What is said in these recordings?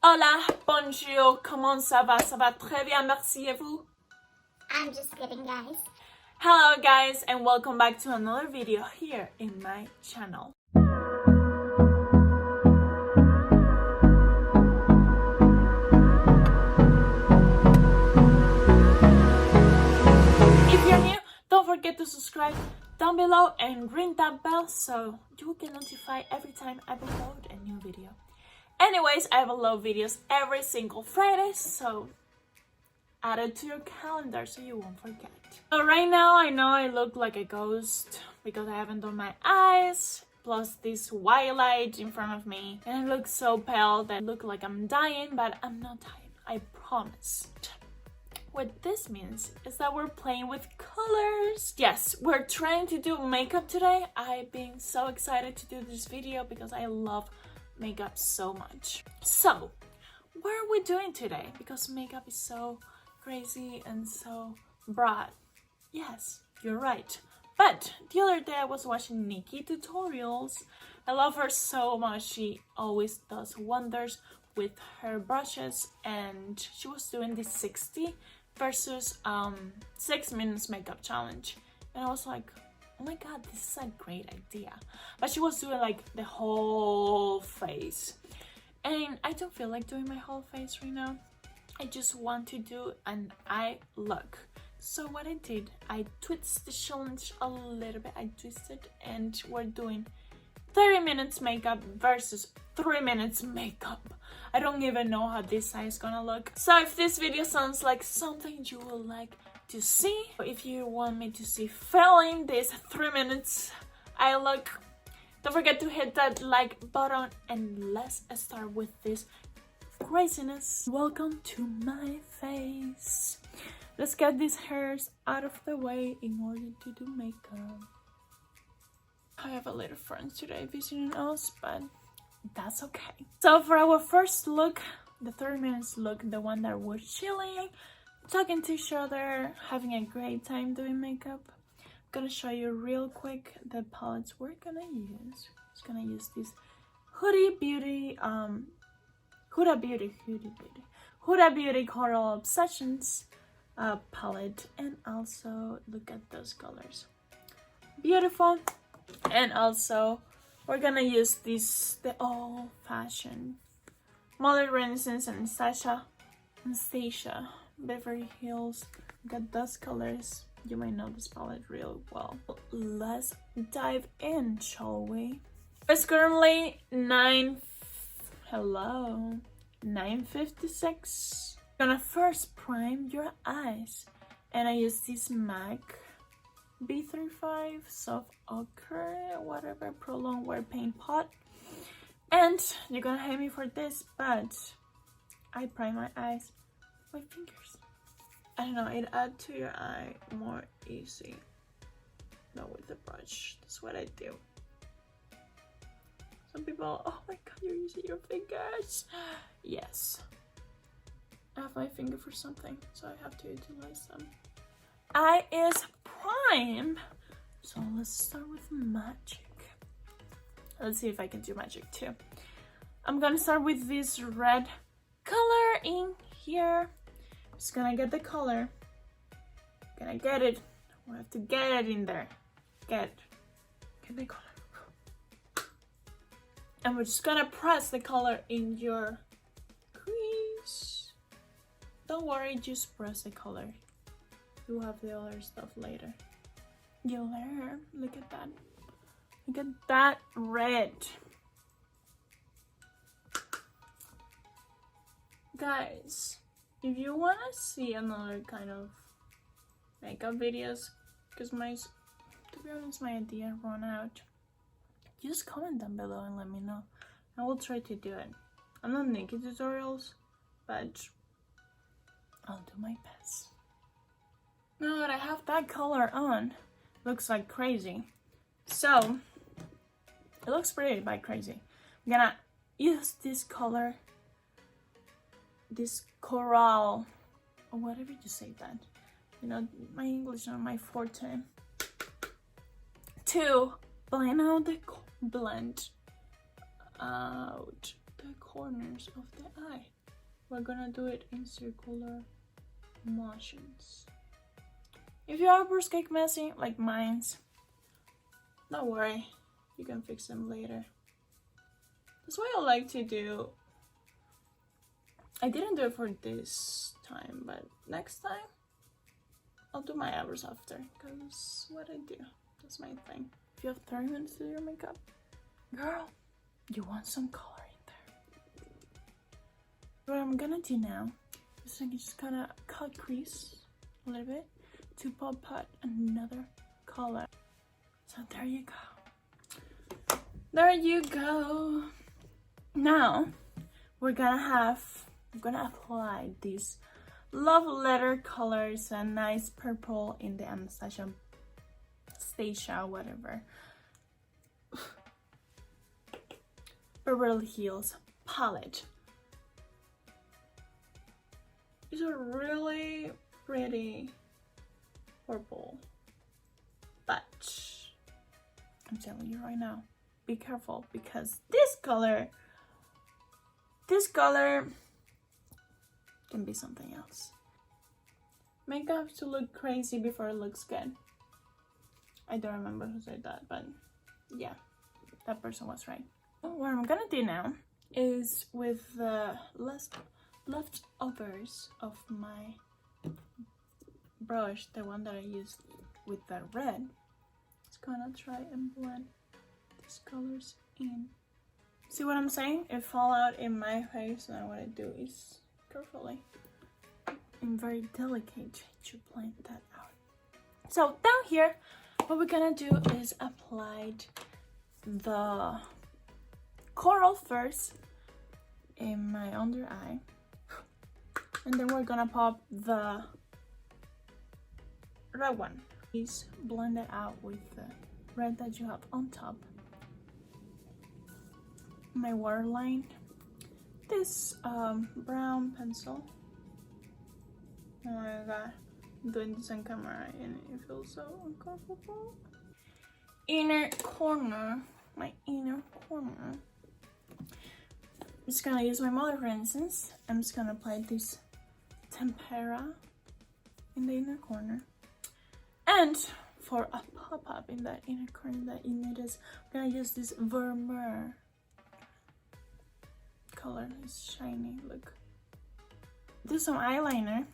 Hola, bonjour, comment ça va? Ça va très bien, merci et vous? I'm just kidding, guys. Hello guys, and welcome back to another video here in my channel. If you're new, don't forget to subscribe down below and ring that bell so you will get notified every time I upload a new video. Anyways, I upload videos every single Friday, so add it to your calendar so you won't forget. So right now I know I look like a ghost because I haven't done my eyes, plus this white light in front of me, and I look so pale that I look like I'm dying, but I'm not dying, I promise. What this means is that we're playing with colors. Yes, we're trying to do makeup today. I've been so excited to do this video because I love makeup so much. So, what are we doing today? Because makeup is so crazy and so broad. Yes, you're right. But the other day I was watching Nikki tutorials. I love her so much. She always does wonders with her brushes, and she was doing this 60 versus 6 minutes makeup challenge, and I was like, oh my god, this is a great idea. But she was doing like the whole face, and I don't feel like doing my whole face right now. I just want to do an eye look. So what I did, I twisted the challenge a little bit. I twisted, and we're doing 30 minutes makeup versus 3 minutes makeup. I don't even know how this eye is gonna look. So if this video sounds like something you would like to see, or if you want me to see failing this 3 minutes eye look, don't forget to hit that like button, and let's start with this craziness. Welcome to my face. Let's get these hairs out of the way in order to do makeup. I have a little friends today visiting us, but that's okay. So for our first look, the 30 minutes look, the one that we're chilling, talking to each other, having a great time doing makeup, I'm gonna show you real quick the palettes we're gonna use. Just gonna use this Huda Beauty Coral Obsessions palette, and also look at those colors, beautiful. And also we're gonna use this, the old-fashioned Modern Renaissance Anastasia Beverly Hills. Look at those colors, you might know this palette real well. Let's dive in, shall we? It's currently 9:56. Gonna first prime your eyes, and I use this MAC B35 soft ochre, whatever, Pro Longwear Paint Pot. And you're gonna hate me for this, but I prime my eyes with my fingers. I don't know, it adds to your eye more easy, not with the brush. That's what I do. Some people, oh my god, you're using your fingers. Yes, I have my finger for something, so I have to utilize them. Eye is prime, so let's start with magic. Let's see if I can do magic too. I'm gonna start with this red color in here. Just gonna get the color, gonna get it. We have to get it in there. Get the color, and we're just gonna press the color in your crease. Don't worry, just press the color. You'll have the other stuff later. You'll learn. Look at that. Look at that red. Guys, if you want to see another kind of makeup videos, because to be honest, my idea ran out, just comment down below and let me know. I will try to do it. I'm not making tutorials, but I'll do my best. Now that I have that color on, looks like crazy. So it looks pretty by crazy. I'm gonna use this color, this coral, or whatever you say that. You know, my English is not my forte. To blend out the the corners of the eye. We're gonna do it in circular motions. If your eyebrows get messy, like mine's, don't worry, you can fix them later. That's what I like to do. I didn't do it for this time, but next time I'll do my eyebrows after, because what I do, that's my thing. If you have 30 minutes to do your makeup, girl, you want some color in there. What I'm gonna do now is I'm just gonna cut crease a little bit to pop out another color. So there you go. There you go. Now I'm gonna apply these love letter colors, a nice purple in the Anastasia, whatever. Berverly Hills palette. It's a really pretty purple, but I'm telling you right now, be careful, because this color can be something else. Makeup has to look crazy before it looks good. I don't remember who said that, but yeah, that person was right. What I'm gonna do now is, with the leftovers of my brush, the one that I used with the red, just gonna try and blend these colors in. See what I'm saying? It fall out in my face, and what I do is carefully and very delicate to blend that out. So down here, what we're gonna do is apply the coral first in my under eye, and then we're gonna pop the red one. Please blend it out with the red that you have on top. My waterline, this brown pencil. Oh my god, I'm doing this on camera and it feels so uncomfortable. Inner corner, my inner corner. I'm just gonna use my mother, for instance. I'm just gonna apply this tempera in the inner corner. And for a pop-up in that inner corner that you notice, I'm gonna use this Vermeer color. It's shiny, look. Do some eyeliner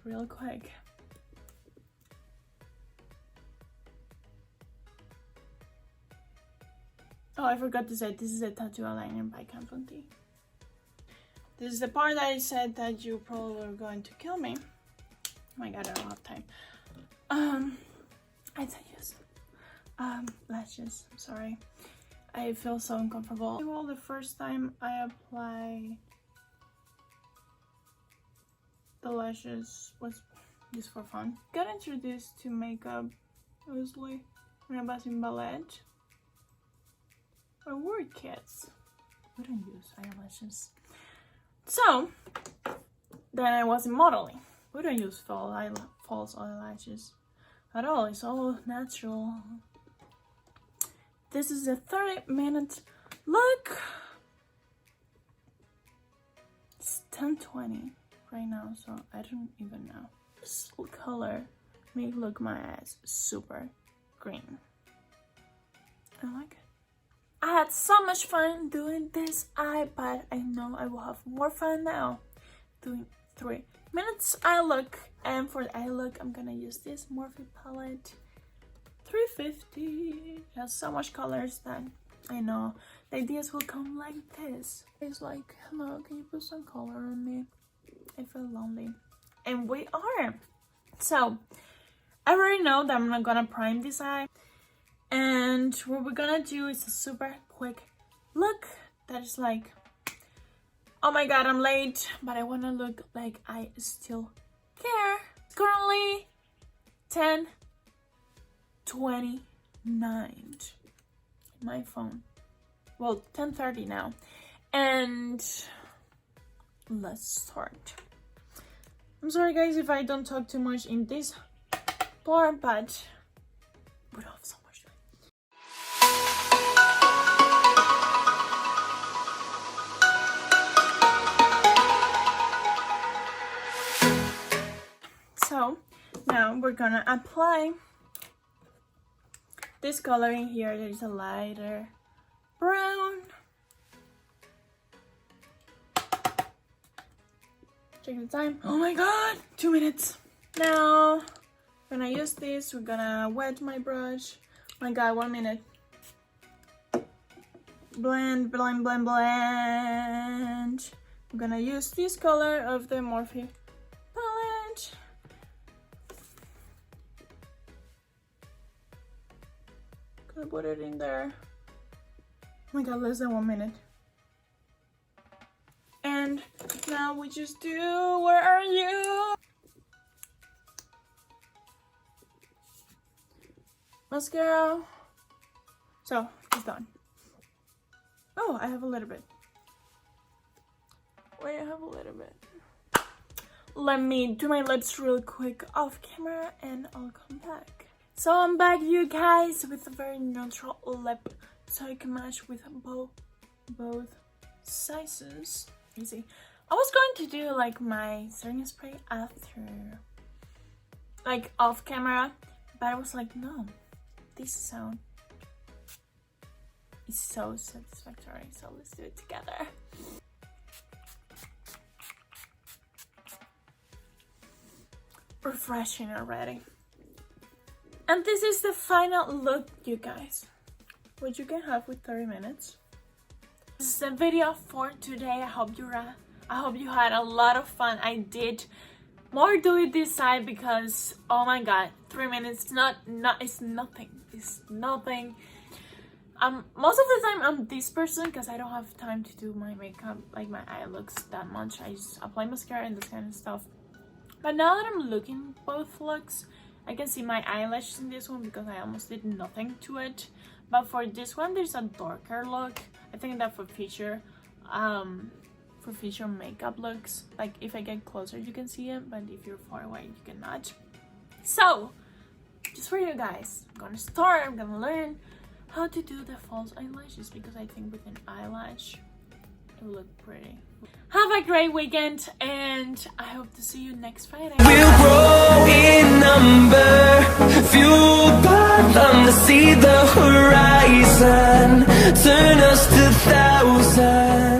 real quick. Oh, I forgot to say, this is a tattoo eyeliner by Voluminous. This is the part that I said that you probably were going to kill me. Oh my god, I don't have time. I did use lashes, I'm sorry. I feel so uncomfortable. Well, the first time I apply the lashes was just for fun. Got introduced to makeup, obviously, when I was in ballet. Or were kids. We don't use eyelashes. So, then I was in modeling. We don't use false eyelashes at all. It's all natural. This is a 30-minute look. It's 10:20 right now, so I don't even know. This color make look my eyes super green. I like it. I had so much fun doing this eye, but I know I will have more fun now doing 3 minutes eye look. And for the eye look, I'm gonna use this Morphie palette 350. It has so much colors that I know the ideas will come like this. It's like, hello, can you put some color on me? I feel lonely. And we are. So, I already know that I'm not gonna prime this eye. And what we're gonna do is a super quick look that is like, oh my god, I'm late, but I wanna look like I still care. It's currently 10:29. My phone. Well, 10:30 now. And let's start. I'm sorry guys if I don't talk too much in this part, but we don't have so much time. now we're gonna apply this color in here. There is a lighter brown. Check the time. Oh my god, 2 minutes. Now, when I use this, we're gonna wet my brush. Oh my god, 1 minute. Blend, blend, blend, blend. I'm gonna use this color of the Morphie palette. Gonna put it in there. Oh my god, less than 1 minute. And now we just do, where are you? Mascara. So, it's done. Oh, I have a little bit. Wait, I have a little bit. Let me do my lips real quick off camera and I'll come back. So I'm back, you guys, with a very neutral lip so I can match with both sizes. Easy. I was going to do like my setting spray after, like off camera, but I was like, no, this sound is so satisfactory, so let's do it together. Refreshing already. And this is the final look, you guys, what you can have with 30 minutes. This is the video for today. I hope you had a lot of fun. I did more do it this side because, oh my god, 3 minutes it's nothing. It's nothing. Most of the time I'm this person because I don't have time to do my makeup, like my eye looks that much. I just apply mascara and this kind of stuff. But now that I'm looking both looks, I can see my eyelashes in this one because I almost did nothing to it. But for this one, there's a darker look. I think that for future makeup looks, like if I get closer you can see it, but if you're far away you cannot. So just for you guys, I'm gonna learn how to do the false eyelashes because I think with an eyelash it will look pretty. Have a great weekend and I hope to see you next Friday. We'll grow in number, fueled by them to see the horizon, turn us to thousands.